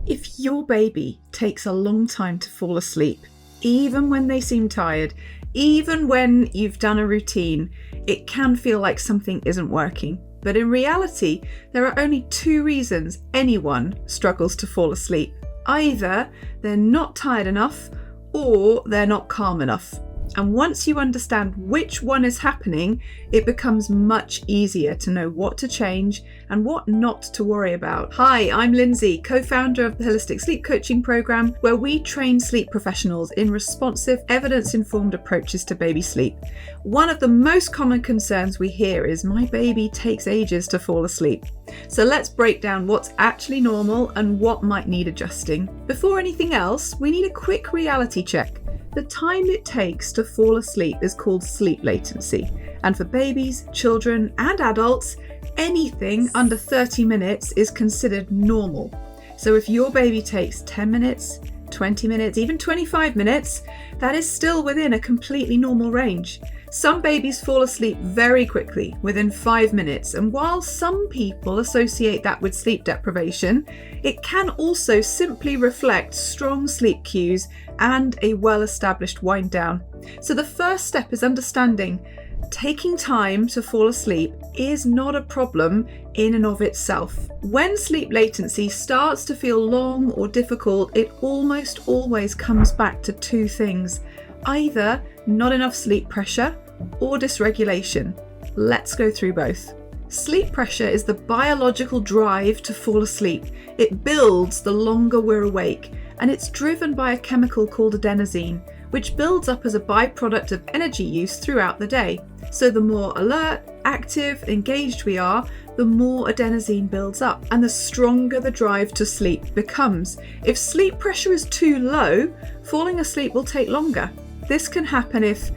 If your baby takes a long time to fall asleep, even when they seem tired, even when you've done a routine, it can feel like something isn't working. But in reality, there are only two reasons anyone struggles to fall asleep. Either they're not tired enough or they're not calm enough. And once you understand which one is happening, it becomes much easier to know what to change and what not to worry about. Hi, I'm Lindsay, co-founder of the Holistic Sleep Coaching Program, where we train sleep professionals in responsive, evidence-informed approaches to baby sleep. One of the most common concerns we hear is, my baby takes ages to fall asleep. So let's break down what's actually normal and what might need adjusting. Before anything else, we need a quick reality check. The time it takes to fall asleep is called sleep latency, and for babies, children, and adults, anything under 30 minutes is considered normal. So if your baby takes 10 minutes, 20 minutes, even 25 minutes, that is still within a completely normal range. Some babies fall asleep very quickly, within 5 minutes, and while some people associate that with sleep deprivation, it can also simply reflect strong sleep cues and a well-established wind down. So the first step is understanding taking time to fall asleep is not a problem in and of itself. When sleep latency starts to feel long or difficult, it almost always comes back to two things: either not enough sleep pressure or dysregulation. Let's go through both. Sleep pressure is the biological drive to fall asleep. It builds the longer we're awake, and it's driven by a chemical called adenosine, which builds up as a byproduct of energy use throughout the day. So the more alert, active, engaged we are, the more adenosine builds up, and the stronger the drive to sleep becomes. If sleep pressure is too low, falling asleep will take longer. This can happen if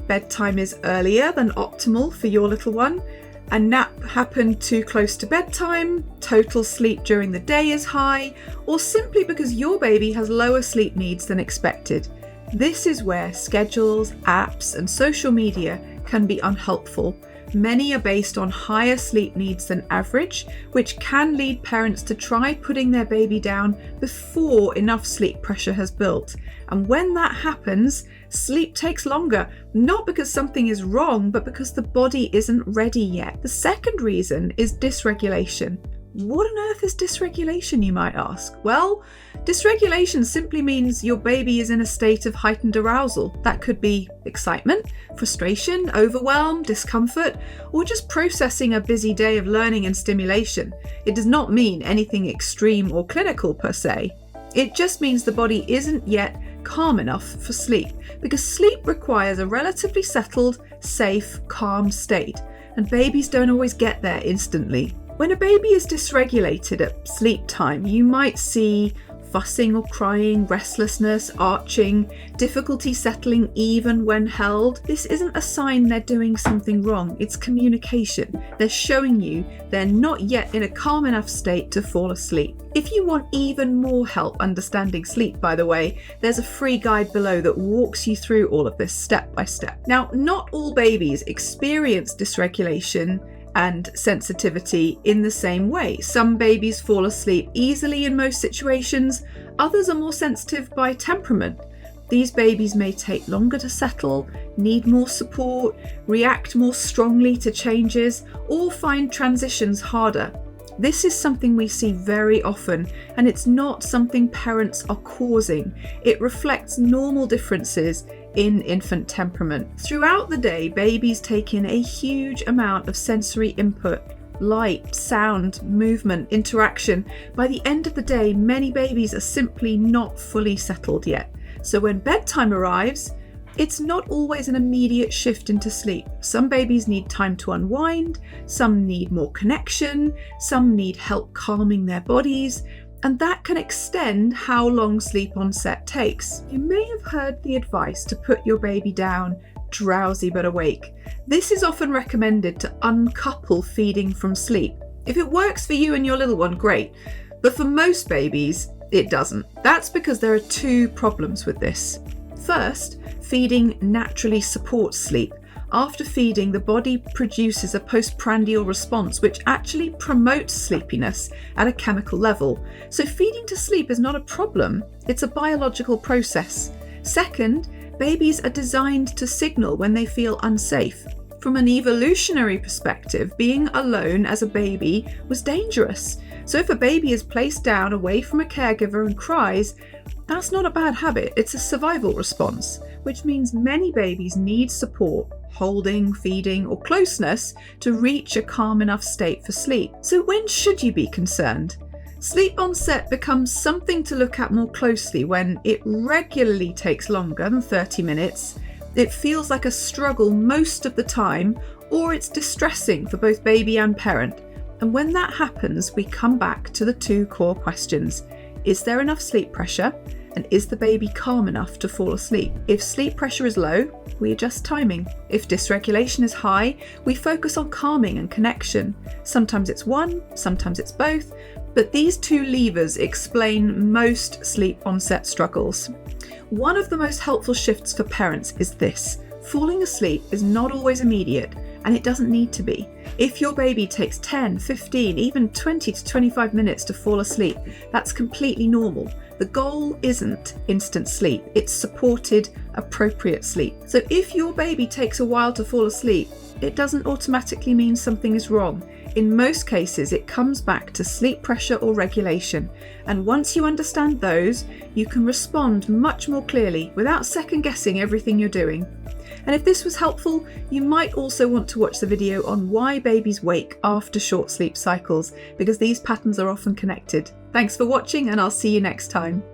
bedtime is earlier than optimal for your little one, a nap happened too close to bedtime, total sleep during the day is high, or simply because your baby has lower sleep needs than expected. This is where schedules, apps, and social media can be unhelpful. Many are based on higher sleep needs than average, which can lead parents to try putting their baby down before enough sleep pressure has built. And when that happens, sleep takes longer, not because something is wrong, but because the body isn't ready yet. The second reason is dysregulation. What on earth is dysregulation, you might ask? Well, dysregulation simply means your baby is in a state of heightened arousal. That could be excitement, frustration, overwhelm, discomfort, or just processing a busy day of learning and stimulation. It does not mean anything extreme or clinical per se. It just means the body isn't yet calm enough for sleep, because sleep requires a relatively settled, safe, calm state, and babies don't always get there instantly. When a baby is dysregulated at sleep time, you might see fussing or crying, restlessness, arching, difficulty settling even when held. This isn't a sign they're doing something wrong, it's communication. They're showing you they're not yet in a calm enough state to fall asleep. If you want even more help understanding sleep, by the way, there's a free guide below that walks you through all of this step by step. Now, not all babies experience dysregulation and sensitivity in the same way. Some babies fall asleep easily in most situations, others are more sensitive by temperament. These babies may take longer to settle, need more support, react more strongly to changes, or find transitions harder. This is something we see very often, and it's not something parents are causing. It reflects normal differences in infant temperament. Throughout the day, babies take in a huge amount of sensory input: light, sound, movement, interaction. By the end of the day, many babies are simply not fully settled yet. So when bedtime arrives, it's not always an immediate shift into sleep. Some babies need time to unwind, some need more connection, some need help calming their bodies, and that can extend how long sleep onset takes. You may have heard the advice to put your baby down drowsy but awake. This is often recommended to uncouple feeding from sleep. If it works for you and your little one, great, but for most babies, it doesn't. That's because there are two problems with this. First, feeding naturally supports sleep. After feeding, the body produces a postprandial response which actually promotes sleepiness at a chemical level. So feeding to sleep is not a problem, it's a biological process. Second, babies are designed to signal when they feel unsafe. From an evolutionary perspective, being alone as a baby was dangerous. So if a baby is placed down away from a caregiver and cries, that's not a bad habit, it's a survival response, which means many babies need support, holding, feeding, or closeness to reach a calm enough state for sleep. So when should you be concerned? Sleep onset becomes something to look at more closely when it regularly takes longer than 30 minutes, it feels like a struggle most of the time, or it's distressing for both baby and parent. And when that happens, we come back to the two core questions. Is there enough sleep pressure? And is the baby calm enough to fall asleep? If sleep pressure is low, we adjust timing. If dysregulation is high, we focus on calming and connection. Sometimes it's one, sometimes it's both, but these two levers explain most sleep onset struggles. One of the most helpful shifts for parents is this: falling asleep is not always immediate, and it doesn't need to be. If your baby takes 10, 15, even 20 to 25 minutes to fall asleep, that's completely normal. The goal isn't instant sleep, it's supported, appropriate sleep. So if your baby takes a while to fall asleep, it doesn't automatically mean something is wrong. In most cases, it comes back to sleep pressure or regulation. And once you understand those, you can respond much more clearly without second guessing everything you're doing. And if this was helpful, you might also want to watch the video on why babies wake after short sleep cycles, because these patterns are often connected. Thanks for watching, and I'll see you next time.